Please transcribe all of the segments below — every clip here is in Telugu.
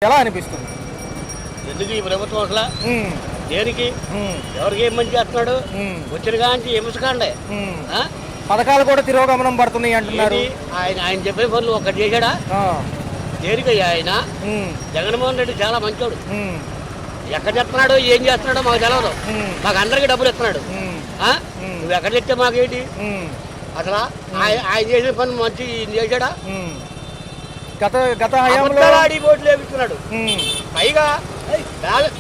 ఎలా అనిపిస్తుంది? ఎందుకు ఈ ప్రభుత్వం అసలు దేనికి ఎవరికి ఏం మంచి చేస్తున్నాడు? వచ్చిన కాంచి హింసకాండే పథకాలు కూడా తిరోగమనం పడుతున్నాయి అంటున్నారు. ఆయన చెప్పే పనులు ఒకటి చేశాడా? దేనికయ్యా ఆయన? జగన్మోహన్ రెడ్డి చాలా మంచోడు. ఎక్కడ చెప్తున్నాడో ఏం చేస్తున్నాడో మాకు తెలియదు. మాకు అందరికి డబ్బులు ఇస్తున్నాడు. నువ్వు ఎక్కడ చెప్తే మాకేంటి అసలు? ఆయన చేసిన పని మంచి చేశాడా? గత హయాంలో ఓట్లు వేపిస్తున్నాడు. పైగా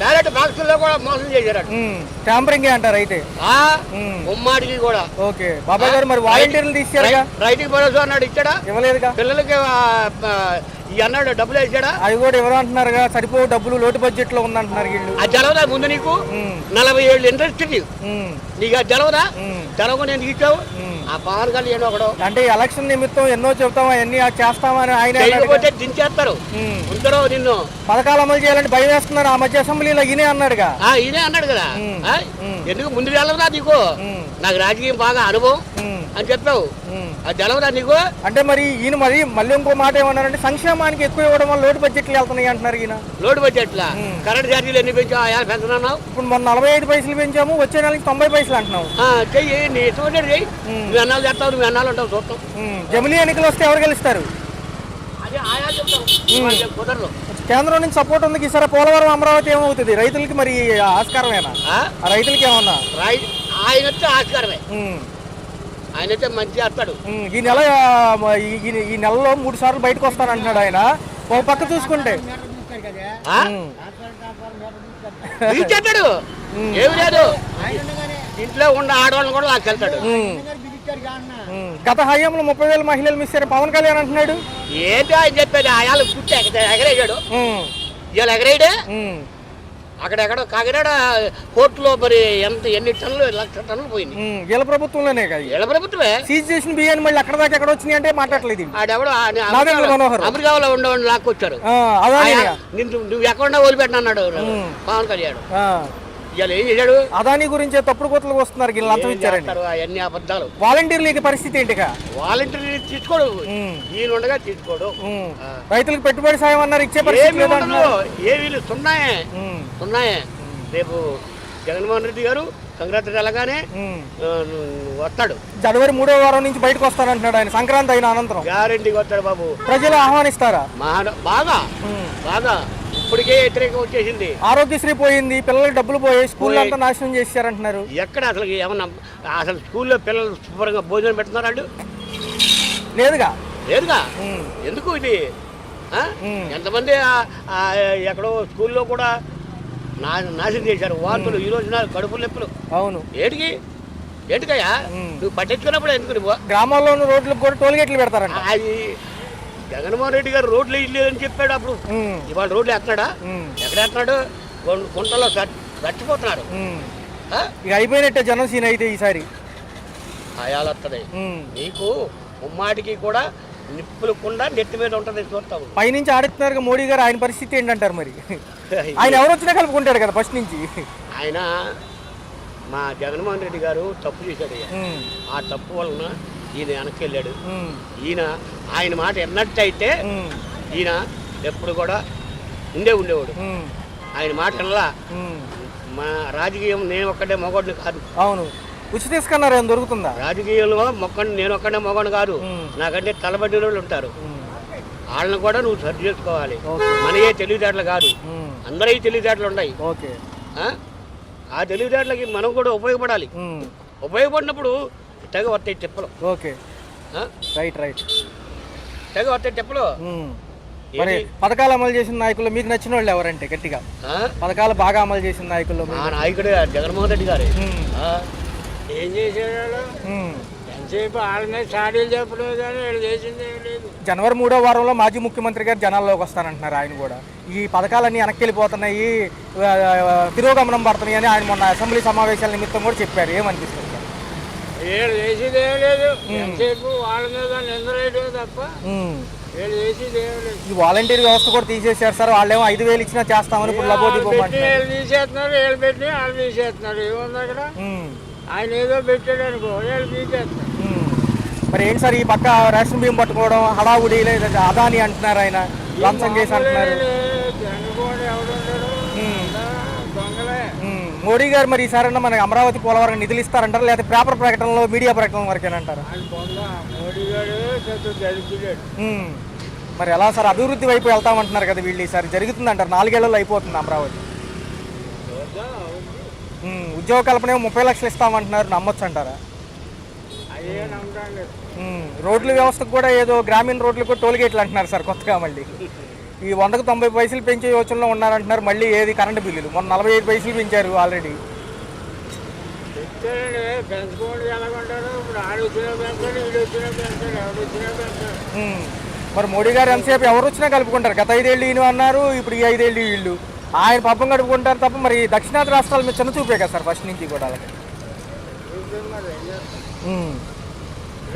బ్యాలెట్ బాక్సుల్లో కూడా మోసం చేశాడు. ట్యాంపరింగ్ అంటారు అయితే ఉమ్మాడికి కూడా. ఓకే బాబాయ్ గారు, మరి వాలంటీర్లు తీసారుగా, రైతుకి భరోసా అన్నాడు, ఇచ్చాడా? ఇవ్వలేదుగా. పిల్లలకి అన్నాడు, డబ్బులు వేసాడా? అవి కూడా ఎవరు అంటున్నారుగా, సరిపో డబ్బులు లోటు బడ్జెట్ లో ఉందంటున్నారు వీళ్ళు. అది తెలవదా ముందు నీకు? 40 ఏళ్ళు ఇంట్రెస్ట్ నీకు అది తెలవదా? తెలవకుండా ఎందుకు ఇచ్చావు? ఆ పవన్ కళ్యాణ్ ఒకడు అంటే ఎలక్షన్ నిమిత్తం ఎన్నో చెప్తామా అన్ని చేస్తామని ఆయన దించేస్తారు. ఉంటారో నిన్ను పథకాలు అమలు చేయాలంటే భయం వేస్తున్నారు. ఆ మధ్య అసెంబ్లీలో ఈయనే అన్నాడుగా. ఈయనే అన్నాడు కదా. ఎందుకు ముందు తెలవదా నీకు? నాకు రాజకీయం బాగా అనుభవం అని చెప్పావు. అది తెలవదా నీకు? అంటే మరి ఈయన మళ్ళీ ఇంకో మాట ఏమన్నారంటే సంక్షేమానికి ఎక్కువ ఇవ్వడం వల్ల లోటు బడ్జెట్లు వెళ్తున్నాయి అంటున్నారు ఈయన. లోటు బడ్జెట్లా? కరెంట్ ఛార్జీలు ఎన్ని పెంచావు? పెంచున్నావు. ఇప్పుడు మొన్న 45 పైసలు పెంచాము, వచ్చే నెలకి 90 పైసలు అంటున్నావు. చెయ్యి, నీ ఇష్టం చెయ్యి. నువ్వు అన్నాలు చేస్తావు, నువ్వు అన్నాలు ఉంటావు, చూస్తాం. జమిలీ ఎన్నికలు వస్తే ఎవరు గెలుస్తారు? కేంద్రం నుంచి సపోర్ట్ ఉంది. ఈసారి పోలవరం అమరావతి ఏమవుతుంది? రైతులకి మరి ఆస్కారమేనా? రైతులకి ఏమన్నా? ఆయన వచ్చే ఆస్కారమే. ఆయన అయితే మంచి చేస్తాడు. ఈ నెలలో 3 సార్లు బయటకు వస్తానంటున్నాడు ఆయన. ఒక పక్క చూసుకుంటే తీసేస్తాడు. ఏమి లేదు, ఇంట్లో ఉన్న ఆడవాళ్ళని కూడా లాక్కెళ్తాడు. గత హయాంలో 30,000 మహిళలు మిస్ అయ్యారు పవన్ కళ్యాణ్ అంటున్నాడు. ఏంటి ఆయన చెప్పేది? ఆయాలు పుట్టి ఎగరేగాడు. ఇవాళ ఎగరేయడే. అక్కడెక్కడ కాకినాడ పోర్టులో మరి ఎన్ని టన్నులు, 1,00,000 టన్నులు పోయింది. వీళ్ళ ప్రభుత్వంలోనే కదా. వీళ్ళ ప్రభుత్వమే సీజ్ చేసిన బియ్యాన్ని మళ్ళీ అక్కడ దాకా ఎక్కడ వచ్చినాయి అంటే మాట్లాడలేదు. ఆడెవడో అమెరికాలో ఉండేవాడిని లాక్కొచ్చారు. నువ్వు ఎక్కడ వదిలిపెట్టిన అన్నాడు పవన్ కళ్యాణ్. ఇవాళ ఏం చేశాడు? అదాని గురించి తప్పుడు కోతలు వస్తున్నారు. లంచం ఇచ్చారు. అవన్నీ అబద్ధాలు. వాలంటీర్ల పరిస్థితి ఏంటిగా? వాలంటీర్లు తీసుకోడు, ఈయన ఉండగా తీసుకోడు. రైతులకు పెట్టుబడి సాయం అన్నారు, ఇచ్చే పరిస్థితి ఏమీ ఉన్నాయే. రేపు జగన్మోహన్ రెడ్డి గారు సంక్రాంతి వెళ్ళగానే వస్తాడు. జనవరి 3వ వారం నుంచి బయటకు వస్తానంటున్నాడు ఆయన. సంక్రాంతి అయిన అనంతరం గ్యారెంటీగా వస్తాడు బాబు. ప్రజలు ఆహ్వానిస్తారా? బాగా ఇప్పటికే వ్యతిరేకం వచ్చేసింది. ఆరోగ్యశ్రీ పోయింది, పిల్లలకి డబ్బులు పోయి స్కూల్ అంతా నాశనం చేశారంటున్నారు. ఎక్కడ అసలు ఏమన్నా అసలు స్కూల్లో పిల్లలు శుభ్రంగా భోజనం పెడుతున్నారు వాళ్ళు? లేదుగా. ఎందుకు ఇది? ఎంతమంది ఎక్కడో స్కూల్లో కూడా నాశనం చేశారు. వార్తలు ఈ రోజున కడుపు నొప్పులు. అవును. ఏంటికయ్యా నువ్వు పట్టించుకున్నప్పుడు ఎందుకు? నువ్వు గ్రామాల్లో ఉన్న రోడ్లకు కూడా టోల్ గేట్లు పెడతారంట. అది జగన్మోహన్ రెడ్డి గారు రోడ్లు వేయలేదని చెప్పాడు అప్పుడు. ఇవాళ రోడ్లు వేస్తున్నాడా? ఎక్కడ వేస్తున్నాడు? గుంటలో చచ్చిపోతున్నాడు. ఇక అయిపోయినట్టే జనం సీన్ అయితే ఈసారి. ఆయాలు వస్తుంది నీకు. ఉమ్మాటికి కూడా నిప్పులకుండా నెత్తి మీద ఉంటుంది, చూస్తావు. పైనుంచి ఆడుతున్నారు మోడీ గారు. ఆయన పరిస్థితి ఏంటంటారు మరి? ఆయన ఎవరు వచ్చినా కలుపుకుంటాడు కదా ఫస్ట్ నుంచి. ఆయన మా జగన్మోహన్ రెడ్డి గారు తప్పు చేశాడు. ఆ తప్పు వలన ఈయన వెనక్కి వెళ్ళాడు. ఆయన మాట ఎన్నట్టయితే ఈయన ఎప్పుడు కూడా ఉండేవాడు. ఆయన మాట వినలా. మా రాజకీయం నేను ఒక్కడే మొగోడిని కాదు. అవును. ఉచిత తీసుకున్నారు, ఏం దొరుకుతుందా? రాజకీయంలో నేను ఒక్కడే మొగోడు కాదు. నాకంటే తలబడిన వాళ్ళు ఉంటారు. వాళ్ళని కూడా నువ్వు సరి చేసుకోవాలి. మనయే తెలివితేటలు కాదు, అందరూ తెలివితేటలు ఉన్నాయి. ఆ తెలివితేటలకి మనం కూడా ఉపయోగపడాలి. ఉపయోగపడినప్పుడు తెగ వస్తాయి తిప్పలు. Okay, right. తెగ వస్తాయి తిప్పలు. మరి పథకాలు అమలు చేసిన నాయకులు మీకు నచ్చిన వాళ్ళు ఎవరంటే? గట్టిగా పథకాలు బాగా అమలు చేసిన నాయకులు. ఆ నాయకుడు జగన్మోహన్ రెడ్డి గారు. ఏం చేసేవాళ్ళు? ఎంతసేపు వాళ్ళ మీద చాడీలు చెప్పలేదు కానీ వీళ్ళు చేసింది ఏం లేదు. జనవరి 3వ వారంలో మాజీ ముఖ్యమంత్రి గారు జనాల్లోకి వస్తానంటున్నారు. ఆయన కూడా ఈ పథకాలన్నీ వెనక్కి వెళ్ళిపోతున్నాయి, తిరోగమనం పడుతున్నాయి అని ఆయన మొన్న అసెంబ్లీ సమావేశాల నిమిత్తం కూడా చెప్పారు. ఏమనిపిస్తుంది? వీళ్ళు చేసేది ఏం లేదు. ఎంతసేపు వాళ్ళ మీద నిందరేయడం తప్ప వీళ్ళు చేసేది ఏం లేదు. ఈ వాలంటీర్ వ్యవస్థ కూడా తీసేసారు సార్. వాళ్ళేమో 5,000 ఇచ్చినా చేస్తామని ఇప్పుడు తీసేస్తున్నారు. వీళ్ళు పెట్టి వాళ్ళు తీసేస్తున్నారు. ఏముంది అక్కడ? ఆయన ఏదో పెట్టాడు అనుకో, వీళ్ళు తీసేస్తున్నారు. మరి ఏంటి సార్ ఈ పక్క రేషన్ బియ్యం పట్టుకోవడం హడావుడి? అదాని అంటున్నారు, ఆయన లంచం చేసి అంటున్నారు. మోడీ గారు మరి ఈసారైనా మనకి అమరావతి పోలవరం నిధులు ఇస్తారంటారు, లేకపోతే పేపర్ ప్రకటనలో మీడియా ప్రకటన వరకేనంటారు? మోడీ గారు మరి ఎలా సార్, అభివృద్ధి వైపు వెళ్తామంటున్నారు కదా వీళ్ళు, ఈసారి జరుగుతుంది అంటారు, 4 ఏళ్లలో అయిపోతుంది అమరావతి. ఉద్యోగ కల్పన 30 లక్షలు ఇస్తామంటున్నారు, నమ్మొచ్చు అంటారా? రోడ్ల వ్యవస్థకు కూడా ఏదో గ్రామీణ రోడ్లకు టోల్ గేట్లు అంటున్నారు సార్ కొత్తగా, మళ్ళీ ఈ 100కు 90 పైసలు పెంచే యోచనలో ఉన్నారంటున్నారు. మళ్ళీ ఏది కరెంటు బిల్లులు మొన్న 45 పైసలు పెంచారు ఆల్రెడీ. మరి మోడీ గారు ఎంతసేపు ఎవరు వచ్చినా కలుపుకుంటారు, గత 5 ఏళ్ళు ఈయన అన్నారు, ఇప్పుడు ఈ 5 ఏళ్ళు వీళ్ళు, ఆయన పబ్బం గడుపుకుంటారు తప్ప. మరి దక్షిణాది రాష్ట్రాల మీద చిన్న చూపే కదా సార్ ఫస్ట్ నుంచి కూడా అలాగే.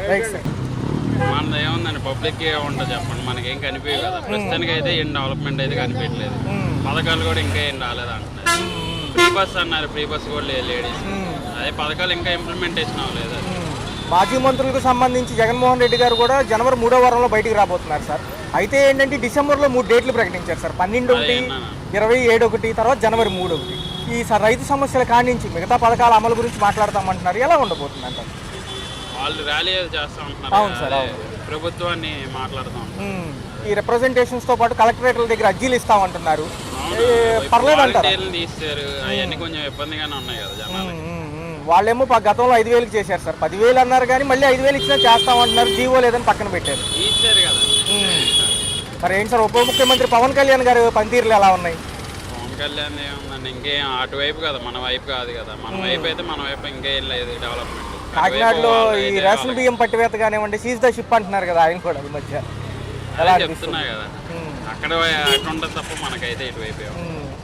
Right sir. మనది ఏముందండి, పబ్లిక్ ఉంటుంది చెప్పండి, మనకేం కనిపించదు కదా ప్రస్తుతానికి అయితే. ఏం డెవలప్మెంట్ అయితే కనిపించలేదు, పథకాలు కూడా ఇంకా ఏం రాలేదు అంటున్నారు. ఫ్రీ బస్ అన్నారు, ఫ్రీ బస్ కూడా లేదు లేడీస్. అదే పథకాలు ఇంకా ఇంప్లిమెంటేషన్ అవ్వలేదు. మాజీ మంత్రులకు సంబంధించి జగన్మోహన్ రెడ్డి గారు కూడా జనవరి 3వ వారంలో బయటికి రాబోతున్నారు సార్. అయితే ఏంటంటే డిసెంబర్లో 3 డేట్లు ప్రకటించారు సార్, 12 ఒకటి, 27 ఒకటి, తర్వాత జనవరి 3 ఒకటి. ఈ సార్ రైతు సమస్యల కానించి మిగతా పథకాల అమలు గురించి మాట్లాడతామంటున్నారు, ఎలా ఉండబోతుంది అంటారు? వాళ్ళు ర్యాలీ చేస్తా ఉంటున్నారు. అవును సార్, అవును. ప్రభుత్వాన్ని మాట్లాడతాం. ఈ రిప్రజెంటేషన్స్ తో పాటు కలెక్టరేట్ల దగ్గర అర్జీలు ఇస్తామంటున్నారు, పర్లేదు అంటారు. తీస్తారు, అవన్నీ కొంచెం ఇబ్బందిగానే ఉన్నాయి కదా జనాలు. వాళ్ళేమో గతంలో 5,000కి చేశారు సార్, 10,000 అన్నారు కానీ మళ్ళీ 5,000 ఇచ్చినా చేస్తామంటున్నారు, జీవో లేదని పక్కన పెట్టారు. ఇచ్చారు కదా. మరి ఏంటి సార్, ఉప ముఖ్యమంత్రి పవన్ కళ్యాణ్ గారు పనితీరులు ఎలా ఉన్నాయి? పవన్ కళ్యాణ్ ఏముందండి, ఇంకేం అటువైపు కదా, మన వైపు కాదు కదా. మన వైపు అయితే మన వైపు ఇంకేం లేదు డెవలప్మెంట్. కాకినాడలో ఈ రేషన్ బియ్యం పట్టివేత కానివ్వండి, సీజ్ ద షిప్ అంటున్నారు కదా ఆయన కూడా ఈ మధ్య, ఎలా చెప్తున్నా కదా. అక్కడ అటు ఉంటుంది తప్ప మనకైతే ఇటువైపు.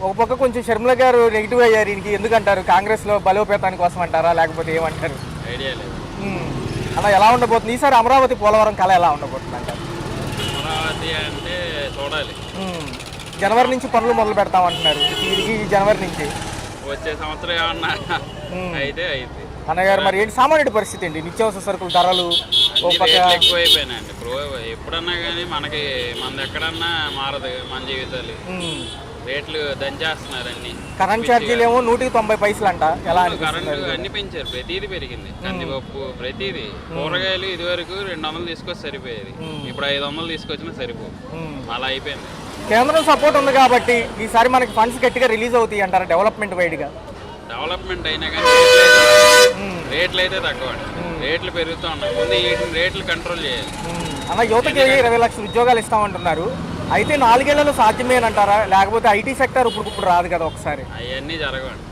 ఒక పక్క కొంచెం షర్మిల గారు నెగిటివ్ అయ్యారు, దీనికి ఎందుకంటారు? కాంగ్రెస్ లో బలోపేతానికి కోసం అంటారా, లేకపోతే ఏమంటారు? ఐడియా లేదు. అలా ఎలా ఉండబోతుంది ఈసారి అమరావతి పోలవరం కళ ఎలా ఉండబోతుంది అంటారు? అమరావతి అంటే చూడాలి. జనవరి నుంచి పనులు మొదలు పెడతామంటున్నారు, ఈ జనవరి నుంచి. వచ్చే సంవత్సరం ఏమన్నా అయితే అయింది అన్నగారు. మరి ఏంటి సామాన్యుడి పరిస్థితి ఏంటి, నిత్యావసర సరుకుల ధరలు ఎక్కువైపోయినాయండి. ఇప్పుడు ఎప్పుడన్నా కానీ మనకి మనది ఎక్కడన్నా మారదు మన జీవితాలు. రేట్లు దంచేస్తున్నారు అన్ని. కరెంట్ ఛార్జీలు ఏమో 190 పైసలు అంట, ఎలా? కరెంటు అన్ని పెంచారు, ప్రతిదీ పెరిగింది. కందిపప్పు ప్రతిదీ. కూరగాయలు ఇది వరకు 200 తీసుకొచ్చి సరిపోయేది, ఇప్పుడు 500 తీసుకొచ్చినా సరిపోదు, అలా అయిపోయింది. కేంద్రం సపోర్ట్ ఉంది కాబట్టి ఈసారి మనకి ఫండ్స్ గట్టిగా రిలీజ్ అవుతాయి అంటారా డెవలప్మెంట్ వైడ్గా? డెవలప్మెంట్ అయినా కానీ రేట్లు అయితే తక్కువ, రేట్లు పెరుగుతూ ఉన్నాయి. ముందు వీటిని రేట్లు కంట్రోల్ చేయాలి. అలా యువతకి 20 లక్షల ఉద్యోగాలు ఇస్తామంటున్నారు, అయితే 4 ఏళ్లలో సాధ్యమేనంటారా, లేకపోతే ఐటీ సెక్టర్ ఇప్పుడు రాదు కదా ఒకసారి? అవన్నీ జరగండి.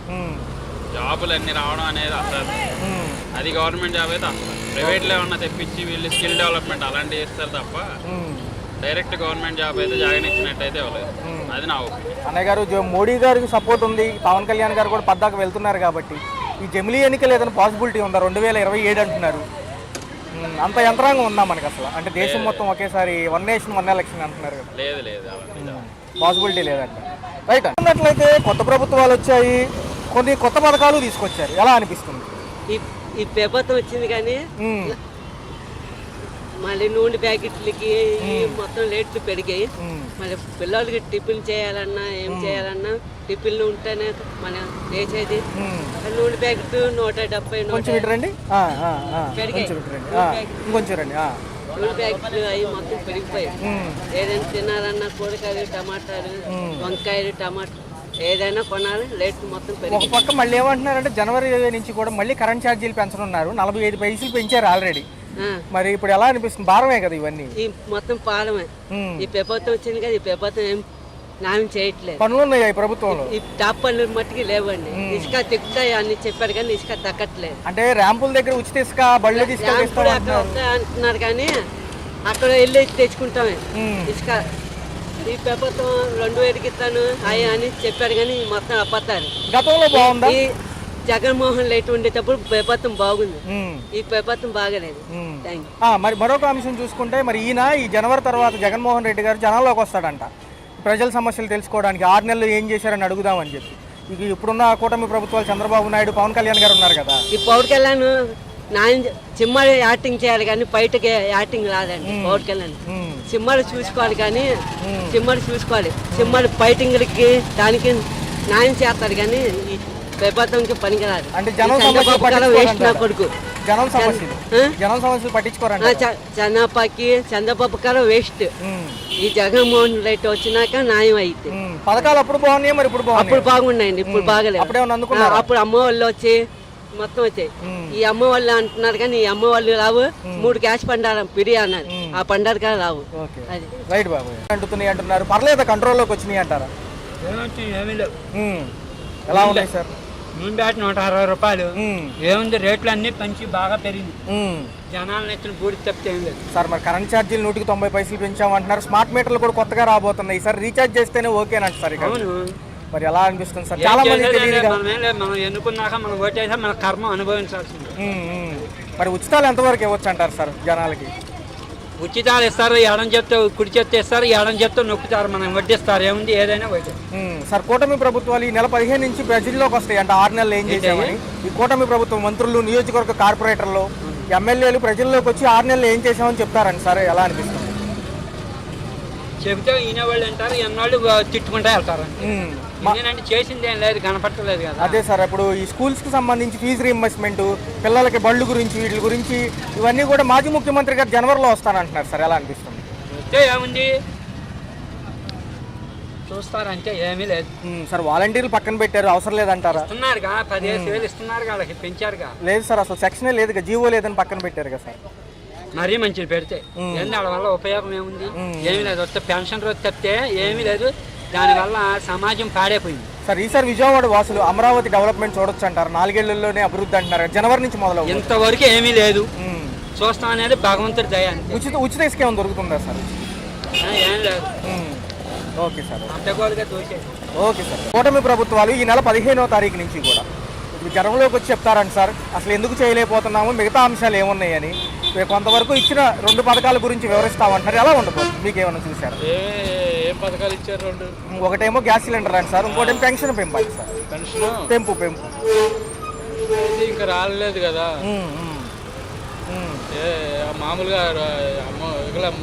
జాబులు అన్ని రావడం అనేది అసలు, అది గవర్నమెంట్ జాబ్ అయితే అసలు. ప్రైవేట్లో ఏమన్నా తెప్పించి వీళ్ళు స్కిల్ డెవలప్మెంట్ అలాంటివి చేస్తారు తప్ప డైరెక్ట్ గవర్నమెంట్ జాబ్ అయితే జగన్ ఇచ్చినట్టయితే ఇవ్వలేదు. అది నా ఒపీనియన్. అన్నయ్య గారు, మోడీ గారికి సపోర్ట్ ఉంది, పవన్ కళ్యాణ్ గారు కూడా పద్దాకు వెళ్తున్నారు కాబట్టి ఈ జమిలీ ఎన్నికలు ఏదైనా పాసిబిలిటీ ఉందా? 2027 అంటున్నారు, అంత యంత్రాంగం ఉందా మనకి అసలు? అంటే దేశం మొత్తం ఒకేసారి 1 నేషన్ 1 ఎలక్షన్ అంటున్నారు కదా. లేదు లేదు, పాసిబిలిటీ లేదంట. రైట్. అన్నట్లయితే కొత్త ప్రభుత్వాలు వచ్చాయి, కొన్ని కొత్త పథకాలు తీసుకొచ్చారు, ఎలా అనిపిస్తుంది? ఈ ప్రభుత్వం వచ్చింది కానీ మళ్ళీ నూనె ప్యాకెట్లకి మొత్తం రేట్లు పెరిగాయి. మళ్ళీ పిల్లలకి టిఫిన్ చేయాలన్నా ఏం చేయాలన్నా టిఫిన్లు ఉంటేనే మనం వేసేది. నూనె ప్యాకెట్ 170 పెరిగాయి. నూనె ప్యాకెట్లు అవి మొత్తం పెరిగిపోయాయి. ఏదైనా తినాలన్నా కూరగాయలు, టమాటాలు, వంకాయలు, టమాటా ఏదైనా కొనాలి, రేట్ మొత్తం పెరిగి. ఒక పక్క మళ్ళీ ఏమంటున్నారంటే జనవరి నుంచి కూడా మళ్ళీ కరెంట్ ఛార్జీలు పెంచనున్నారు, 45 పైసలు పెంచారు ఆల్రెడీ. మరి ఇప్పుడు ఎలా అనిపిస్తుంది? భారమే కదా ఇవన్నీ, ఈ మొత్తం పాలమే. ఈ ప్రభుత్వం వచ్చింది కదా, ఈ ప్రభుత్వం ఏం న్యాయం చేయట్లేదు. పనులు ఉన్నాయి ప్రభుత్వంలో, ఈ టాప్ పనులు మట్టికి లేవండి. ఇసుక తిక్కుతాయి అని చెప్పారు కానీ ఇసుక తగ్గట్లేదు. అంటే ర్యాంపుల దగ్గర ఉచిత ఇసుక బళ్ళు తీసుకెళ్తారు అంటున్నారు కానీ అక్కడ వెళ్ళి తెచ్చుకుంటామే ఇసుక. ఈ ప్రభుత్వం 2000కి ఇస్తాను అయ్యి అని చెప్పారు కానీ మొత్తం అబద్ధాలు. గతంలో బాగుందా? ఈ జగన్మోహన్ రెడ్డి ఉండేటప్పుడు ప్రభుత్వం బాగుంది, ఈ ప్రభుత్వం బాగలేదు. మరి మరొక అంశం చూసుకుంటే, మరి ఈయన ఈ జనవరి తర్వాత జగన్మోహన్ రెడ్డి గారు జనాల్లోకి వస్తాడంట ప్రజల సమస్యలు తెలుసుకోవడానికి. 6 నెలలు ఏం చేశారని అడుగుదామని చెప్పి. ఇక ఇప్పుడున్న కూటమి ప్రభుత్వాలు చంద్రబాబు నాయుడు, పవన్ కళ్యాణ్ గారు ఉన్నారు కదా. ఈ పవన్ కళ్యాణ్ సినిమాలు యాక్టింగ్ చేయాలి కానీ బయటకి యాక్టింగ్ రాదండి. పవన్ కళ్యాణ్ సినిమాలు చూసుకోవాలి కానీ సినిమాలు బయటింగ్లకి దానికి న్యాయం చేస్తారు కానీ పెద్దకి పనికిరాదు. అంటే జనం చంద్రబాబు సమస్యలు గారు వేస్ట్ నా కొడుకు. జనం సమస్యలు పట్టించుకోరండి. చంద్రబాబు గారు వేస్ట్. ఈ జగన్మోహన్ రెడ్డి వచ్చినాక న్యాయం అయితే పథకాలు అప్పుడు బాగున్నాయి, మరి ఇప్పుడు అప్పుడు బాగున్నాయండి, ఇప్పుడు బాగలేదు. అప్పుడు అమ్మ వాళ్ళు వచ్చి మొత్తం వచ్చాయి. ఈ అమ్మ వాళ్ళు అంటున్నారు కానీ ఈ అమ్మ వాళ్ళు రావు. 3 క్యాష్ పండారు పిడి అన్నారు, ఆ పండారు కదా రావు. అది రైట్ బాబు అంటున్నాయి అంటున్నారు. పర్లేదు, కంట్రోల్లోకి వచ్చినాయి అంటారా? ఏమీ లేవు. ఎలా ఉన్నాయి సార్? నూనె బ్యాట్ 160 రూపాయలు. ఏముంది, రేట్లు అన్ని పెంచి బాగా పెరిగింది. జనాలను ఎత్తున బూడి తప్పితే ఏం లేదు సార్. మరి కరెంట్ ఛార్జీలు 190 పైసలు పెంచామంటున్నారు. స్మార్ట్ మీటర్లు కూడా కొత్తగా రాబోతున్నాయి సార్. రీఛార్జ్ చేస్తేనే ఓకేనంట సార్. అవును, మరి ఎలా అనిపిస్తుంది సార్? చాలా మంది తెలియదు. మనం ఎన్నుకున్నాక మనం ఓటేసా మన కర్మ అనుభవించాల్సింది. మరి ఉచితాలు ఎంతవరకు ఇవ్వచ్చు అంటారు సార్ జనాలకి? ఉచితాలు ఇస్తారు, ఎడం చెప్తే కుడి చెప్తే ఇస్తారు, ఎడం చెప్తే నొక్కుతారు, మనం వడ్డిస్తారు. ఏముంది, ఏదైనా ఒకటి. సార్, కూటమి ప్రభుత్వాలు ఈ నెల 15 నుంచి ప్రజల్లోకి వస్తాయి అంటే 6 నెలలు ఏం చేసామని ఈ కూటమి ప్రభుత్వం మంత్రులు, నియోజకవర్గ కార్పొరేటర్లు, ఎమ్మెల్యేలు ప్రజల్లోకి వచ్చి 6 నెలలు ఏం చేసామని చెప్తారండి సార్. ఎలా అనిపిస్తుంది? చెబితే ఈయన వాళ్ళు అంటారు, ఎన్నాళ్ళు తిట్టుకుంటా వెళ్తారు. ఇదేనంటే చేసింది ఏం లేదు, కనపట్టలేదు కదా. అదే సార్, ఇప్పుడు ఈ స్కూల్స్ కి సంబంధించి ఫీజు రీయింబర్స్మెంట్, పిల్లలకి బళ్ళు గురించి, వీటి గురించి ఇవన్నీ కూడా మాజీ ముఖ్యమంత్రి గారు జనవరిలో వస్తానంటున్నారు సార్. ఎలా అనిపిస్తుంది? వస్తే ఏముంది, చూస్తారంటే ఏమీ లేదు సార్. వాలంటీర్లు పక్కన పెట్టారు, అవసరం లేదంటారా? ఇస్తున్నారుగా, 15,000 ఇస్తున్నారు, వాళ్ళకి పెంచారుగా. లేదు సార్, అసలు సెక్షనే లేదు, జీవో లేదని పక్కన పెట్టారు కదా సార్. మరీ మంచిది పెడితే ఏంది, వాళ్ళ వల్ల ఉపయోగం ఏముంది? ఏమీ లేదు. వస్తే పెన్షన్ రోజు తప్పితే ఏమీ లేదు. దానివల్ల సమాజం పాడైపోయింది సార్. ఈసారి విజయవాడ వాసులు అమరావతి డెవలప్మెంట్ చూడొచ్చు అంటారు. 4 ఏళ్లలోనే అభివృద్ధి అంటున్నారు. జనవరి నుంచి మొదలవు. ఇంతవరకు ఏమీ లేదు. చూస్తాం అనేది భగవంతుడి దయ. ఉచిత ఇసుక ఏమైనా దొరుకుతుందా సార్? ఏం లేదు. Okay sir. అంతగోలుగా దోషేది. Okay sir. కూటమి ప్రభుత్వాలు ఈ నెల 15వ తారీఖు నుంచి కూడా జనంలోకి వచ్చి చెప్తారండి సార్, అసలు ఎందుకు చేయలేకపోతున్నాము, మిగతా అంశాలు ఏమున్నాయని. కొంతవరకు ఇచ్చిన 2 పథకాల గురించి వివరిస్తామంటారు. ఎలా ఉండబోతుంది? మీకు ఏమైనా చూసారు? ఏం పథకాలు ఇచ్చారు? 2. ఒకటేమో గ్యాస్ సిలిండర్ అండి సార్, ఇంకోటి పెన్షన్ పెంపాలి సార్. పెంపు ఇంకా రాలేదు కదా. మామూలుగా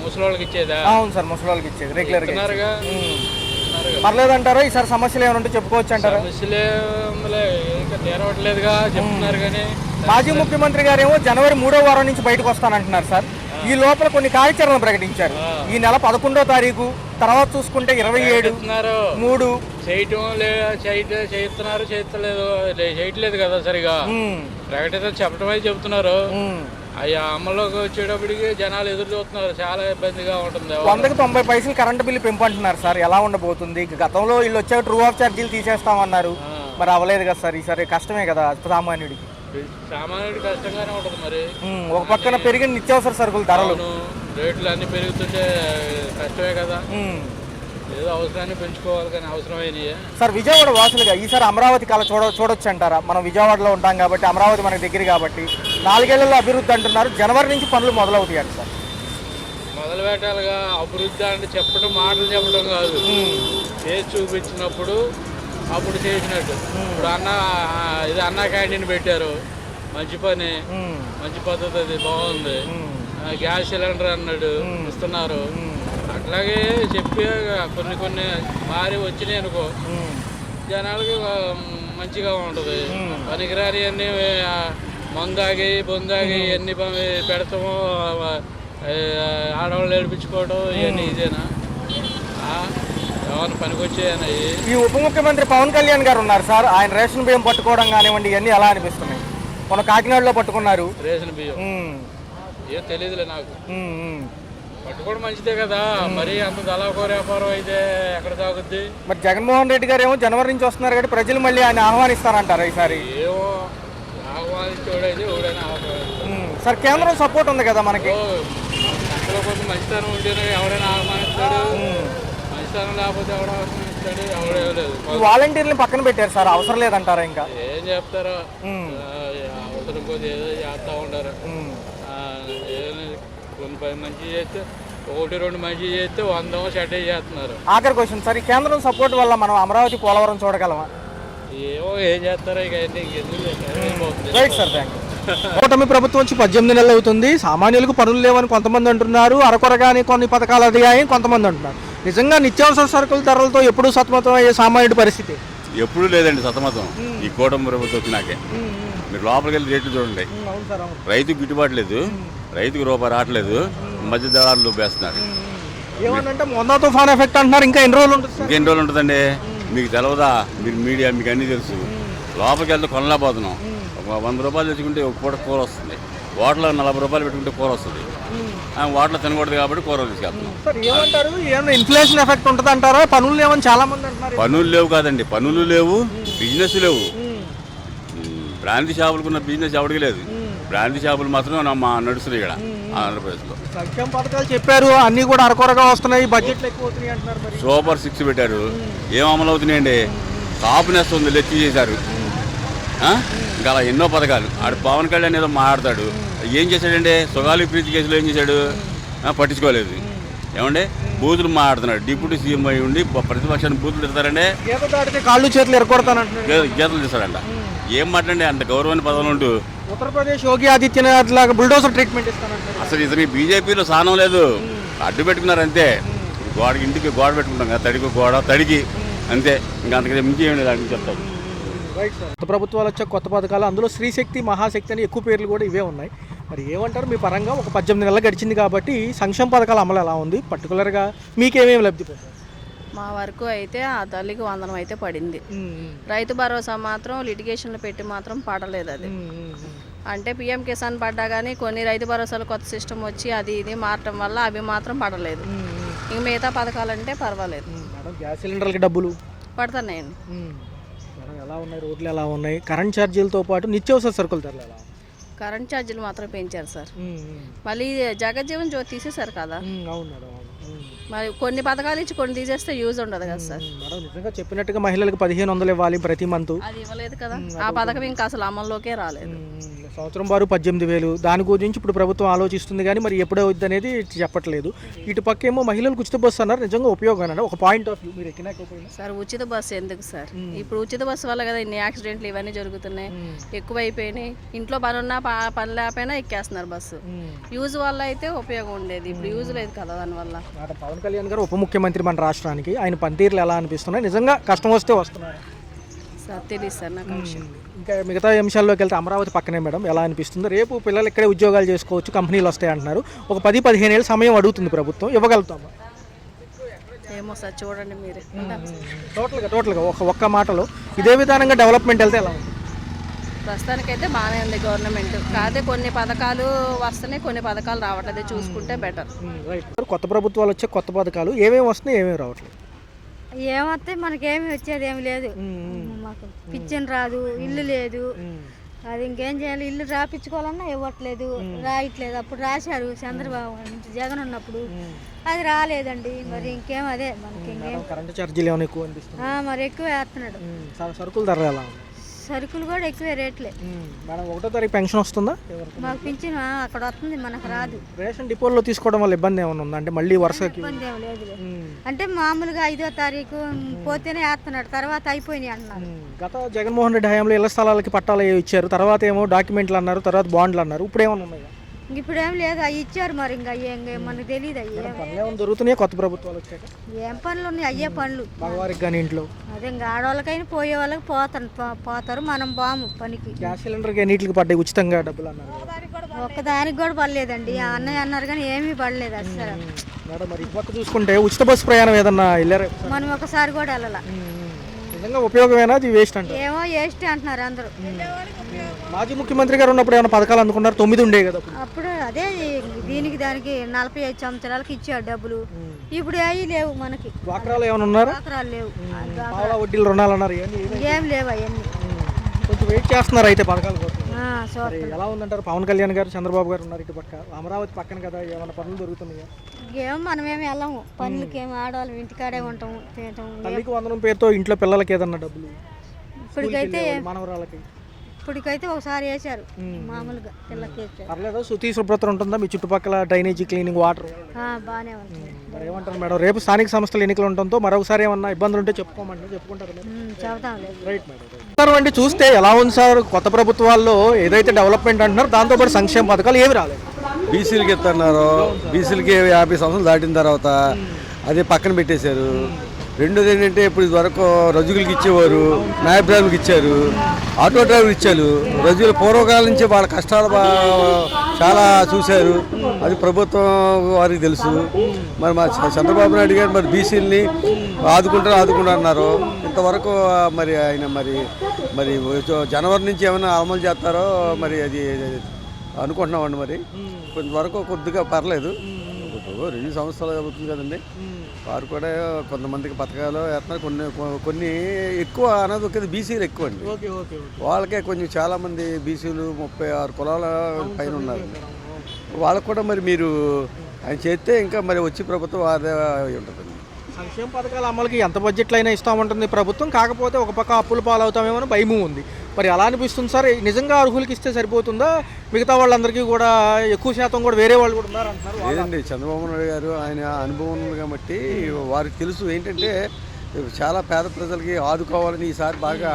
ముసలోళ్ళకి ఇచ్చేదా? అవును సార్, ముసలోళ్ళకి ఇచ్చేది రెగ్యులర్ గా. పర్లేదంటారా? ఈసారి సమస్యలు ఏమైనా ఉంటే చెప్పుకోవచ్చు అంటారా? తీరవట్లేదుగా చెప్తున్నారు కానీ. మాజీ ముఖ్యమంత్రి గారేమో జనవరి 3వ వారం నుంచి బయటకు వస్తానంటున్నారు సార్. ఈ లోపల కొన్ని కార్యాచరణ ప్రకటించారు. ఈ నెల 11వ తారీఖు, తర్వాత చూసుకుంటే 27, 3 చేస్తున్నారు, చేయట్లేదు కదా సరిగా. ప్రకటన చెప్పడం అయితే చెబుతున్నారు. అయ్యా అమల్లోకి వచ్చేటప్పటికి జనాలు ఎదురు చూస్తున్నారు, చాలా ఇబ్బందిగా ఉంటుంది. 190 పైసలు కరెంటు బిల్లు పెంపు అంటున్నారు సార్. ఎలా ఉండబోతుంది? గతంలో వీళ్ళు వచ్చాక ట్రూ ఆఫ్ ఛార్జీలు తీసేస్తామన్నారు, మరి అవ్వలేదు కదా సార్. ఈసారి కష్టమే కదా సామాన్యుడికి. కష్టంగానే ఉంటుంది. మరి ఒక పక్కన పెరిగిన నిత్యావసర సరుకుల ధరలు, రేట్లు అన్ని పెరుగుతుంటే కష్టమే కదా. ఏదో అవసరాన్ని పెంచుకోవాలి కానీ అవసరమైనవి. సార్, విజయవాడ వాసులుగా ఈసారి అమరావతి కళ చూడొచ్చు అంటారా? మనం విజయవాడలో ఉంటాం కాబట్టి, అమరావతి మనకి దగ్గర కాబట్టి 4 ఏళ్లలో అభివృద్ధి అంటున్నారు. జనవరి నుంచి పనులు మొదలవుతాయి అంట సార్. మొదలు పెట్టాలిగా. అభివృద్ధి అంటే చెప్పడం, మాటలు చెప్పడం కాదు, చేసి చూపించినప్పుడు అప్పుడు చేసినట్టు. ఇప్పుడు అన్న క్యాంటీన్ పెట్టారు, మంచి పని, మంచి పద్ధతి, అది బాగుంది. గ్యాస్ సిలిండర్ అన్నాడు, ఇస్తున్నారు. అట్లాగే చెప్పి కొన్ని మారి వచ్చినాయి అనుకో, జనాలకి మంచిగా ఉంటుంది. పనికిరాని అన్ని మందాగి బొందాగి ఎన్ని పెడతామో, ఆడవాళ్ళు ఏడిపించుకోవడం, ఇవన్నీ ఇదేనా? ఏమైనా పనికొచ్చాయని. ఈ ఉప ముఖ్యమంత్రి పవన్ కళ్యాణ్ గారు ఉన్నారు సార్. ఆయన రేషన్ బియ్యం పట్టుకోవడం కానివ్వండి, ఇవన్నీ ఎలా అనిపిస్తున్నాయి? మన కాకినాడలో పట్టుకున్నారు రేషన్ బియ్యం. ఏం తెలియదులే నాకు. పట్టుకోవడం మంచిదే కదా. మరి అంత దళాకోర వ్యాపారం అయితే ఎక్కడ సాగుద్ది? మరి జగన్మోహన్ రెడ్డి గారు ఏమో జనవరి నుంచి వస్తున్నారు కాబట్టి ప్రజలు మళ్ళీ ఆయన ఆహ్వానిస్తారంటారా ఈసారి? ఏమో ఆహ్వానించోడైతే ఎవడైనా ఆహ్వానిస్తాడు సార్. కేంద్రం సపోర్ట్ ఉంది కదా మనకి. అందులో కొంచెం మంచితనం ఉంటేనే ఎవరైనా ఆహ్వానిస్తాడు, మంచితనం లేకపోతే ఎవడ ఆహ్వానిస్తాడు? ఎవడేవలేదు. వాలంటీర్లు పక్కన పెట్టారు సార్, అవసరం లేదంటారా? ఇంకా ఏం చెప్తారో, అవసరం కొద్ది ఏదో చేస్తూ ఉంటారు. కొన్ని మంచి చేస్తే 1-2 మంచి చేస్తే 100 సెట్ చేస్తున్నారు. ఆఖరి క్వశ్చన్ సార్, ఈ కేంద్రం సపోర్ట్ వల్ల మనం అమరావతి పోలవరం చూడగలమా? ఏమో ఏం చేస్తారో ఇక రైట్ సార్, థ్యాంక్ యూ. కూటమి ప్రభుత్వం వచ్చి 18 నెలలు అవుతుంది. సామాన్యులకు పనులు లేవని కొంతమంది అంటున్నారు, అరకొరగానే కొన్ని పథకాలు అదిగాయని కొంతమంది అంటున్నారు. నిజంగా నిత్యావసర సరుకుల ధరలతో ఎప్పుడూ సతమతం అయ్యే సామాన్యుడి పరిస్థితి ఎప్పుడూ లేదండి సతమతం ఈ కూటమి ప్రభుత్వం వచ్చినాకే. మీరు లోపలికి వెళ్ళి రేట్లు చూడండి. అవును సార్, అవును. రైతుకు గిట్టుబాటు లేదు, రైతుకు రూపాయి రావట్లేదు, మధ్య దళాలు దుబ్బేస్తున్నారు. ఏమన్నంటే మొందా తుఫాన్ ఎఫెక్ట్ అంటున్నారు, ఇంకా ఎన్ని రోజులు ఉంటుంది సార్? ఇంకెన్ని రోజులు ఉంటుందండి? మీకు తెలవదా? మీరు మీడియా మీకు అన్నీ తెలుసు. లోపలికి వెళ్తే కొనలేకపోతున్నాం. ఒక 100 రూపాయలు తెచ్చుకుంటే ఒక పూట కూర వస్తుంది, హోటల్లో 40 రూపాయలు పెట్టుకుంటే కూర వస్తుంది. హోటల్లో తినకూడదు కాబట్టి కూర తీసుకెళ్తున్నాం. సార్ ఏమంటారు, ఏమన్నా ఇన్ఫ్లేషన్ ఎఫెక్ట్ ఉంటుంది అంటారా? పనులు లేవని చాలా మంది అంటున్నారు. పనులు లేవు కాదండి, పనులు లేవు, బిజినెస్ లేవు. బ్రాంతి షాపులకు ఉన్న బిజినెస్ ఎవరికి లేదు. బ్రాంతి షాపులు మాత్రం మా నడుస్తున్నాయి ఇక్కడ ఆంధ్రప్రదేశ్లో. సంక్షేమ పథకాలు చెప్పారు, అన్నీ కూడా అరకొరగా వస్తున్నాయి, బడ్జెట్లు ఎక్కువ అవుతున్నాయి అంటున్నారు. మరి సూపర్ 6 పెట్టారు, ఏం అమలు అవుతున్నాయండి? కాపు నేస్తుంది లెచ్చి చేశారు. ఇంకా అలా ఎన్నో పథకాలు. ఆడు పవన్ కళ్యాణ్ ఏదో మాట్లాడతాడు, ఏం చేశాడండి? సుగాలి ప్రీతి కేసులో ఏం చేశాడు? పట్టించుకోలేదు. ఏమండి బూతులు మాట్లాడుతున్నాడు. డిప్యూటీ సీఎం అయి ఉండి ప్రతిపక్షాన్ని బూతులు తిడతారండి, గీత దాటితే కాళ్ళు చేతులు ఎరకొడతానంటున్నారు. గీతలు తీస్తాడంట. ఏం మాట్లాడండి? అంత గౌరవమైన పదవులు ఉంటూ ఉత్తరప్రదేశ్ యోగి ఆదిత్యనాథ్ లాగా బుల్డోజర్ ట్రీట్మెంట్ ఇస్తానంటారు. అసలు ఇతని బీజేపీలో స్థానం లేదు, అడ్డు పెట్టుకున్నారు అంతే. గోడకి ఇంటికి గోడ పెట్టుకుంటాం కదా, తడికి గోడ తడికి అంతే, ఇంకా అంతకంటే మించి ఏమి లేదు అని చెప్తాను. Right sir. కొత్త ప్రభుత్వాలు వచ్చే కొత్త పథకాలు, అందులో స్త్రీశక్తి మహాశక్తి అని ఎక్కువ పేర్లు కూడా ఇవే ఉన్నాయి. మరి ఏమంటారు మీ పరంగా? ఒక 18 నెలలు గడిచింది కాబట్టి సంక్షేమ పథకాల అమలు ఎలా ఉంది? పర్టికులర్గా మీకేమేమి లబ్ధి పొందారు? మా వరకు అయితే ఆ తల్లికి వందనం అయితే పడింది. రైతు భరోసా మాత్రం లిటిగేషన్లో పెట్టి మాత్రం పడలేదు. అది అంటే పిఎం కిసాన్ పడ్డా కానీ కొన్ని రైతు భరోసాలు కొత్త సిస్టమ్ వచ్చి అది ఇది మారటం వల్ల అవి మాత్రం పడలేదు. ఇంక మిగతా పథకాలంటే పర్వాలేదు. మేడం గ్యాస్ సిలిండర్లకి డబ్బులు పడుతున్నాయండి. మేడం ఎలా ఉన్నాయి? రోడ్లు ఎలా ఉన్నాయి? కరెంట్ ఛార్జీలతో పాటు నిత్యావసర సరుకుల ధరలు ఎలా? కరెంట్ ఛార్జీలు మాత్రం పెంచారు సార్. మళ్ళీ జగజ్జీవన్ జ్యోతి తీసేశారు కదా. అవును మేడం, అవును. మరి కొన్ని పథకాలు ఇచ్చి కొన్ని తీసేస్తే యూజ్ ఉండదు కదా సార్. మేడం నిజంగా చెప్పినట్టుగా మహిళలకు 1500 ఇవ్వాలి ప్రతి మంత్, అది ఇవ్వలేదు కదా. ఆ పథకం ఇంకా అసలు అమల్లోకే రాలేదు. సంవత్సరం వారు 18,000. దాని గురించి ఇప్పుడు ప్రభుత్వం ఆలోచిస్తుంది కానీ మరి ఎప్పుడే అవుద్ది అనేది చెప్పట్లేదు. ఇటు పక్క ఏమో మహిళలకు ఉచిత బస్సు అన్నారు, నిజంగా ఉపయోగం ఒక పాయింట్ ఆఫ్ వ్యూ మీరు ఎక్కినాక సార్ ఉచిత బస్సు ఎందుకు సార్? ఇప్పుడు ఉచిత బస్సు వల్ల కదా ఇన్ని యాక్సిడెంట్లు ఇవన్నీ జరుగుతున్నాయి, ఎక్కువ అయిపోయినాయి. ఇంట్లో పని ఉన్నా పని లేకపోయినా ఎక్కేస్తున్నారు బస్సు. యూజ్ వల్ల అయితే ఉపయోగం ఉండేది, ఇప్పుడు యూజ్ లేదు కదా దానివల్ల. పవన్ కళ్యాణ్ గారు ఉప ముఖ్యమంత్రి మన రాష్ట్రానికి, ఆయన పనితీరులు ఎలా అనిపిస్తున్నాయి? నిజంగా కష్టం వస్తే వస్తున్నారు సార్? తెలియదు సార్ నాకు విషయం. ఇంకా మిగతా అంశాల్లోకి వెళ్తే అమరావతి పక్కనే మేడం ఎలా అనిపిస్తుంది? రేపు పిల్లలు ఇక్కడే ఉద్యోగాలు చేసుకోవచ్చు, కంపెనీలు వస్తాయి అంటున్నారు. ఒక 10-15 ఏళ్ళ సమయం అడుగుతుంది ప్రభుత్వం, ఇవ్వగలుగుతాము? ఏమో సార్ చూడండి మీరే. టోటల్గా ఒక్క మాటలో ఇదే విధానంగా డెవలప్మెంట్ వెళ్తే ఎలా ఉంది? ప్రస్తుతానికైతే బాగానే ఉంది గవర్నమెంట్. కాదే కొన్ని పథకాలు వస్తున్నాయి, కొన్ని పథకాలు రావట్లేదు, చూసుకుంటే బెటర్. కొత్త ప్రభుత్వాలు వచ్చే కొత్త పథకాలు ఏమేమి వస్తున్నాయి, ఏమేమి రావట్లేదు? ఏమొస్తే మనకేమి వచ్చేది ఏమి లేదు. మాకు పింఛన్ రాదు, ఇల్లు లేదు. అది ఇంకేం చేయాలి? ఇల్లు రాపించుకోవాలన్నా ఇవ్వట్లేదు, రాయట్లేదు. అప్పుడు రాశారు చంద్రబాబు జగన్ ఉన్నప్పుడు, అది రాలేదండి. మరి ఇంకేం అదే మనకి ఇంకేం. కరెంట్ ఛార్జీలు ఏమైనా ఎక్కువ అనిపిస్తుంది? మరి ఎక్కువ వేస్తున్నాడు. సరుకుల ధరలు ఎలా ఉంది? సరుకులు కూడా ఎక్కువే రేట్లే. మేడం 1వ తారీఖు పెన్షన్ వస్తుందా? మాకు పింఛన్ అక్కడ వస్తుంది, మనకు రాదు. రేషన్ డిపోల్లో తీసుకోవడం వల్ల ఇబ్బంది ఏమైనా ఉందా? అంటే మళ్ళీ వరుసకి ఇబ్బంది ఏమి లేదు. అంటే మామూలుగా 5వ తారీఖు పోతేనే వేస్తున్నాడు, తర్వాత అయిపోయినాయి అన్నారు. గత జగన్మోహన్ రెడ్డి హయాంలో ఇళ్ల స్థలాలకి పట్టాలు ఇచ్చారు, తర్వాత ఏమో డాక్యుమెంట్లు అన్నారు, తర్వాత బాండ్లు అన్నారు. ఇప్పుడు ఏమైనా ఉన్నాయి? ఇప్పుడు ఏం లేదు, అవి ఇచ్చారు. మరి ఇంకా మనకు తెలియదు అయ్యే ఏమైనా దొరుకుతున్నాయి కొత్త ప్రభుత్వాలు వచ్చాక? ఏం పనులు ఉన్నాయి? అయ్యే పనులు మగవారికి కానీ ఇంట్లో అదే ఇంకా ఆడవాళ్ళకైనా పోయే వాళ్ళకి పోతారు, మనం బాము పనికి. గ్యాస్ సిలిండర్కి ఎన్నిటికి పడ్డాయి ఉచితంగా డబ్బులు అన్నారు? ఒక్కదానికి కూడా పడలేదండి. ఆ అన్నయ్య అన్నారు కానీ ఏమీ పడలేదు అసలు. మేడం మరి ఇప్పటి చూసుకుంటే ఉచిత బస్సు ప్రయాణం ఏదన్నా వెళ్ళారా? మనం ఒకసారి కూడా వెళ్ళాల. నిజంగా ఉపయోగమేనా? అది వేస్ట్ అంటే ఏమో వేస్ట్ అంటున్నారు అందరూ. మాజీ ముఖ్యమంత్రి గారు ఉన్నప్పుడు ఏమైనా పథకాలు అందుకున్నారు? 9 ఉండే కదా అప్పుడు. అదే దీనికి దానికి 45 సంవత్సరాలకి ఇచ్చాడు డబ్బులు. ఇప్పుడు అవి లేవు మనకి. డ్వాక్రాలు ఏమైనా ఉన్నారా? డ్వాక్రాలు లేవు, పావలా వడ్డీలు రుణాలు అన్నారు, ఏం లేవు అవన్నీ. కొంచెం వెయిట్ చేస్తున్నారు అయితే పథకాల కోసం. ఎలా ఉందంటారు? పవన్ కళ్యాణ్ గారు, చంద్రబాబు గారు ఉన్నారు ఇటు పక్క, అమరావతి పక్కన కదా, ఏమైనా పనులు దొరుకుతున్నాయా? ఏం మనమేమి వెళ్ళము పనులకి, ఏమి ఆడవాళ్ళం ఇంటికాడే ఉంటాము, తింటాము. తల్లికి వందనం పేరుతో ఇంట్లో పిల్లలకి ఏదన్నా డబ్బులు ఇప్పటికైతే మనవరాలకి ఇప్పటికైతే ఒకసారి వేశారు, మామూలుగా పిల్లకి వేశారు. పర్లేదు, శుద్ధి శుభ్రత ఉంటుందా మీ చుట్టుపక్కల? డ్రైనేజీ, క్లీనింగ్, వాటర్ బాగానే ఉంటుంది. మరి ఏమంటారు మేడం, రేపు స్థానిక సంస్థల ఎన్నికలు ఉండటంతో మరొకసారి ఏమన్నా ఇబ్బందులు ఉంటే చెప్పుకుంటారు? చెబుతాం. Right madam. అండి చూస్తే ఎలా ఉంది సార్? కొత్త ప్రభుత్వాల్లో ఏదైతే డెవలప్మెంట్ అంటున్నారు, దాంతోపాటు సంక్షేమ పథకాలు ఏమి రాలేదు. బీసీలకి ఇస్తున్నారు, బీసీలకి 50 సంవత్సరాలు దాటిన తర్వాత అది పక్కన పెట్టేశారు. రెండోది ఏంటంటే ఇప్పుడు ఇదివరకు రజుగులకి ఇచ్చేవారు, న్యాయబ్రాహ్మణులకు ఇచ్చారు, ఆటో డ్రైవర్ ఇచ్చారు. రజుల పూర్వకాలం నుంచి వాళ్ళ కష్టాలు చాలా చూశారు. అది ప్రభుత్వం వారికి తెలుసు. మరి మా చంద్రబాబు నాయుడు గారు మరి బీసీలని ఆదుకుంటారు. ఇంతవరకు మరి ఆయన మరి జనవరి నుంచి ఏమైనా అమలు చేస్తారో మరి అది అనుకుంటున్నామండి. మరి కొంతవరకు కొద్దిగా పర్లేదు. 2 సంవత్సరాలు అవుతుంది కదండి. వారు కూడా కొంతమందికి పథకాలు వేస్తున్నారు. కొన్ని ఎక్కువ అనేది బీసీలు ఎక్కువ అండి. వాళ్ళకే కొంచెం చాలామంది బీసీలు 36 కులాల పైన ఉన్నారు. వాళ్ళకు కూడా మరి మీరు ఆయన చేస్తే ఇంకా మరి వచ్చి ప్రభుత్వం వారే ఉంటుందండి. సంక్షేమ పథకాల అమలుకి ఎంత బడ్జెట్లో అయినా ఇస్తామంటుంది ప్రభుత్వం. కాకపోతే ఒక పక్క అప్పులు పాలవుతామేమో అని భయము ఉంది. మరి ఎలా అనిపిస్తుంది సార్? నిజంగా అర్హులకి ఇస్తే సరిపోతుందా? మిగతా వాళ్ళందరికీ కూడా ఎక్కువ శాతం కూడా వేరే వాళ్ళు కూడా ఉన్నారు అంటున్నారు. లేదండి, చంద్రబాబు నాయుడు గారు ఆయన అనుభవం ఉంది కాబట్టి వారికి తెలుసు ఏంటంటే చాలా పేద ప్రజలకి ఆదుకోవాలని ఈసారి బాగా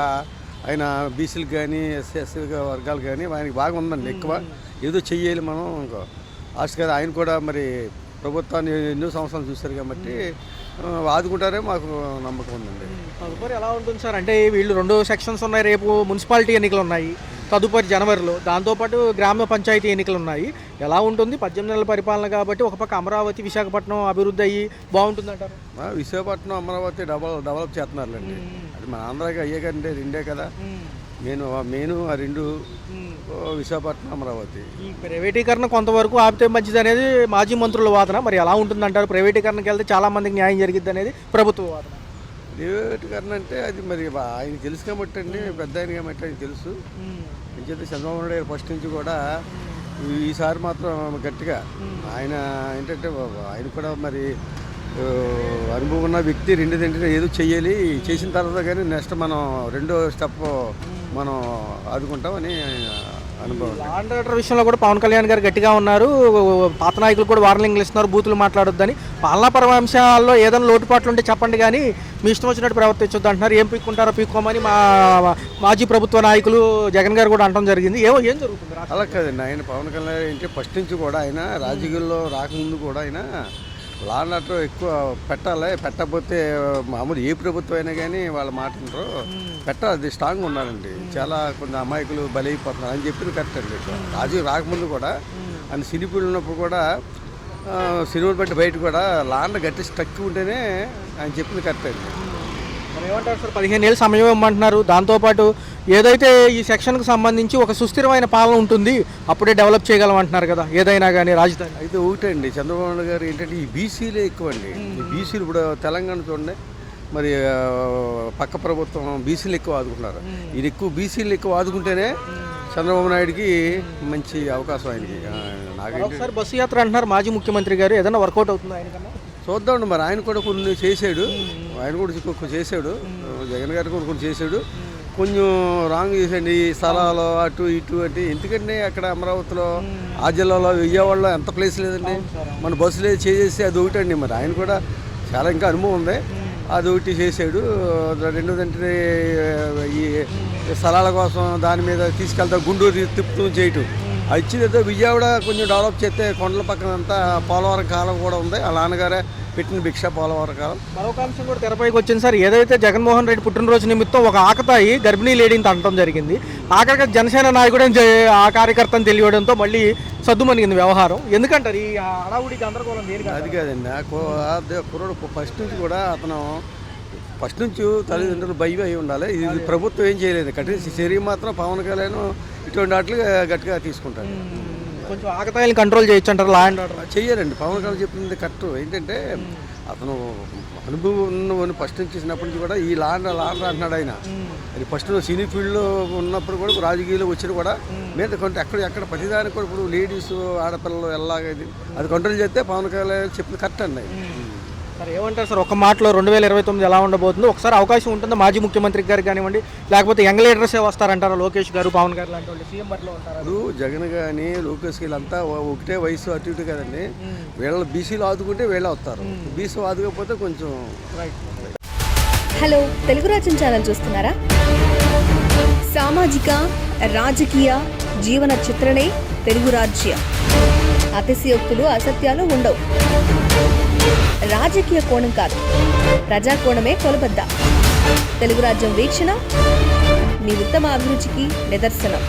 ఆయన బీసీలకు కానీ ఎస్సీ వర్గాలు కానీ ఆయనకి బాగా ఉందండి. ఎక్కువ ఏదో చెయ్యాలి మనం ఆశగా. ఆయన కూడా మరి ప్రభుత్వాన్ని ఎన్నో సంవత్సరాలు చూశారు కాబట్టి ఆదుకుంటారే మాకు నమ్మకం ఉందండి. తదుపరి ఎలా ఉంటుంది సార్? అంటే వీళ్ళు 2 సెక్షన్స్ ఉన్నాయి. రేపు మున్సిపాలిటీ ఎన్నికలు ఉన్నాయి తదుపరి జనవరిలో. దాంతోపాటు గ్రామ పంచాయతీ ఎన్నికలు ఉన్నాయి. ఎలా ఉంటుంది? 18 నెలల పరిపాలన కాబట్టి ఒక పక్క అమరావతి, విశాఖపట్నం అభివృద్ధి అయ్యి బాగుంటుంది అంటారు. విశాఖపట్నం అమరావతి డెవలప్ చేస్తున్నారులేండి. అది మన ఆంధ్రాకి అయ్యే కంటే 2 కదా మెయిన్ ఆ 2 విశాఖపట్నం అమరావతి. ఈ ప్రైవేటీకరణ కొంతవరకు ఆపితే మంచిది అనేది మాజీ మంత్రుల వాదన. మరి ఎలా ఉంటుంది అంటారు? ప్రైవేటీకరణకి వెళ్తే చాలా మందికి న్యాయం జరిగిద్ది అనేది ప్రభుత్వ వాదన. ప్రైవేటీకరణ అంటే అది మరి ఆయన తెలుసు కాబట్టి అండి, పెద్ద ఆయన కాబట్టి ఆయన తెలుసు. ఇంకైతే చంద్రబాబు నాయుడు గారు ఫస్ట్ నుంచి కూడా ఈసారి మాత్రం గట్టిగా ఆయన ఏంటంటే ఆయన కూడా మరి అనుభవం ఉన్న వ్యక్తి. రెండోది ఏదో చెయ్యాలి, చేసిన తర్వాత కానీ నెక్స్ట్ మనం 2వ స్టెప్ మనం ఆదుకుంటామని అనుభవం. లా అండ్ ఆర్డర్ విషయంలో కూడా పవన్ కళ్యాణ్ గారు గట్టిగా ఉన్నారు. పాత నాయకులు కూడా వార్నింగ్లు ఇస్తున్నారు, బూతులు మాట్లాడొద్దని. పాలనాపరమైన అంశాల్లో ఏదైనా లోటుపాట్లు ఉంటే చెప్పండి కానీ మీ ఇష్టం వచ్చినట్టు ప్రవర్తించొద్దు అంటున్నారు. ఏం పీక్కుంటారో పీక్కోమని మాజీ ప్రభుత్వ నాయకులు జగన్ గారు కూడా అనడం జరిగింది. ఏం జరుగుతుంది? అలా కాదండి, ఆయన పవన్ కళ్యాణ్ ఏంటి ఫస్ట్ నుంచి కూడా ఆయన రాజకీయాల్లో రాకముందు కూడా ఆయన లా అండ్ ఆర్డర్ ఎక్కువ పెట్టాలి. పెట్టకపోతే మామూలు ఏ ప్రభుత్వం అయినా కానీ వాళ్ళ మాట ఉంటారు. పెట్టాలి, అది స్ట్రాంగ్ ఉండాలండి. చాలా కొంత అమాయకులు బలైపోతున్నారు అని చెప్పింది కరెక్ట్ అండి. రాజు రాకముందు కూడా ఆయన సినిపీలు ఉన్నప్పుడు కూడా సినిమాలు బట్టి బయట కూడా లా అండ్ గట్టి స్ట్రక్ ఉంటేనే ఆయన చెప్పింది కరెక్ట్ అండి. ఏమంటారు సార్? 15 ఏళ్ళు సమయం ఇవ్వమంటున్నారు. దాంతోపాటు ఏదైతే ఈ సెక్షన్కి సంబంధించి ఒక సుస్థిరమైన పాలన ఉంటుంది, అప్పుడే డెవలప్ చేయగలం అంటున్నారు కదా ఏదైనా కానీ రాజధాని. అయితే ఒకటండి, చంద్రబాబు నాయుడు గారు ఏంటంటే ఈ బీసీలే ఎక్కువ అండి. ఈ బీసీలు ఇప్పుడు తెలంగాణ చూడండి, మరి పక్క ప్రభుత్వం బీసీలు ఎక్కువ ఆదుకుంటున్నారు. ఇది ఎక్కువ బీసీలు ఎక్కువ ఆదుకుంటేనే చంద్రబాబు నాయుడికి మంచి అవకాశం ఆయనకి. నాకైతే బస్సు యాత్ర అంటున్నారు మాజీ ముఖ్యమంత్రి గారు, ఏదైనా వర్కౌట్ అవుతుంది ఆయనకన్నా? చూద్దామండి. మరి ఆయన కూడా కొన్ని చేశాడు, చేశాడు. జగన్ గారు కూడా కొన్ని చేశాడు. కొంచెం రాంగ్ చేసండి ఈ స్థలాలు అటు ఇటు అంటే. ఎందుకంటే అక్కడ అమరావతిలో ఆ జిల్లాలో విజయవాడలో ఎంత ప్లేస్ లేదండి. మన బస్సులు చేసేసి అది ఒకటండి. మరి ఆయన కూడా చాలా ఇంకా అనుభవం ఉంది, అది ఒకటి చేశాడు. రెండోదంటే ఈ స్థలాల కోసం దాని మీద తీసుకెళ్తా గుంటూరు తిప్పుతూ చేయటం. అది ఇచ్చింది విజయవాడ కొంచెం డెవలప్ చేస్తే కొండల పక్కన అంతా పోలవరం కాలం కూడా ఉంది. ఆ నాన్నగారే పెట్టిన భిక్ష పోలవరం కాలం. మరొక అంశం కూడా తెరపైకి వచ్చింది సార్. ఏదైతే జగన్మోహన్ రెడ్డి పుట్టినరోజు నిమిత్తం ఒక ఆకతాయి గర్భిణీ లేడీని అనడం జరిగింది. ఆఖరిగా జనసేన నాయకుడు ఆ కార్యకర్తను తెలియడంతో మళ్ళీ సద్దుమణిగింది వ్యవహారం. ఎందుకంటారు ఈ హడావుడి గందరగోళం? అది కాదండి, కుర్రోడు ఫస్ట్ నుంచి కూడా అతను ఫస్ట్ నుంచి తల్లిదండ్రులు భయం అయి ఉండాలి. ఇది ప్రభుత్వం ఏం చేయలేదు. కఠిన చర్య మాత్రం పవన్ కళ్యాణ్ ఇటువంటి వాటిని గట్టిగా తీసుకుంటారు. కొంచెం ఆకతాయిని కంట్రోల్ చేయొచ్చు అంటారు లా అండ్ ఆర్డర్? చెయ్యాలండి. పవన్ కళ్యాణ్ చెప్పింది కరెక్ట్. ఏంటంటే అతను అనుభవం ఫస్ట్ నుంచి చిన్నప్పటి నుంచి కూడా ఈ లా అండ్ అంటున్నాడు ఆయన. అది ఫస్ట్ సినీ ఫీల్డ్లో ఉన్నప్పుడు కూడా రాజకీయాలు వచ్చిన కూడా మీద కొంటే ఎక్కడ ప్రతిదానికి కూడా ఇప్పుడు లేడీస్ ఆడపిల్లలు ఎలాగది అది కంట్రోల్ చేస్తే పవన్ కళ్యాణ్ చెప్పింది కరెక్ట్ అండి. సార్ ఏమంటారు సార్? ఒక మాటలో 2029 ఎలా ఉండబోతుంది? ఒకసారి అవకాశం ఉంటుందా మాజీ ముఖ్యమంత్రి గారికి కానివ్వండి, లేకపోతే యంగ్ లీడర్సే వస్తారంటారా? లోకేష్ గారు, పవన్ గారు లాంటి వాళ్ళు సీఎం బరిలో ఉంటారు. జగన్ కానీ లోకేష్ వీళ్ళంతా ఒకటే వయసు అటు ఇటు కదండి. వీళ్ళ బీసీలు ఆదుకుంటే వీళ్ళే వస్తారు, బీసీ ఆదుకోకపోతే కొంచెం. హలో, తెలుగు రాజ్యం ఛానల్ చూస్తున్నారా? సామాజిక రాజకీయ జీవన చిత్రణే తెలుగు రాజ్యం. అతిశయోక్తులు అసత్యాలు ఉండవు. రాజకీయ కోణం కాదు, ప్రజా కోణమే కొలబద్ద. తెలుగు రాజ్యం వీక్షణ మీ ఉత్తమ అభిరుచికి నిదర్శనం.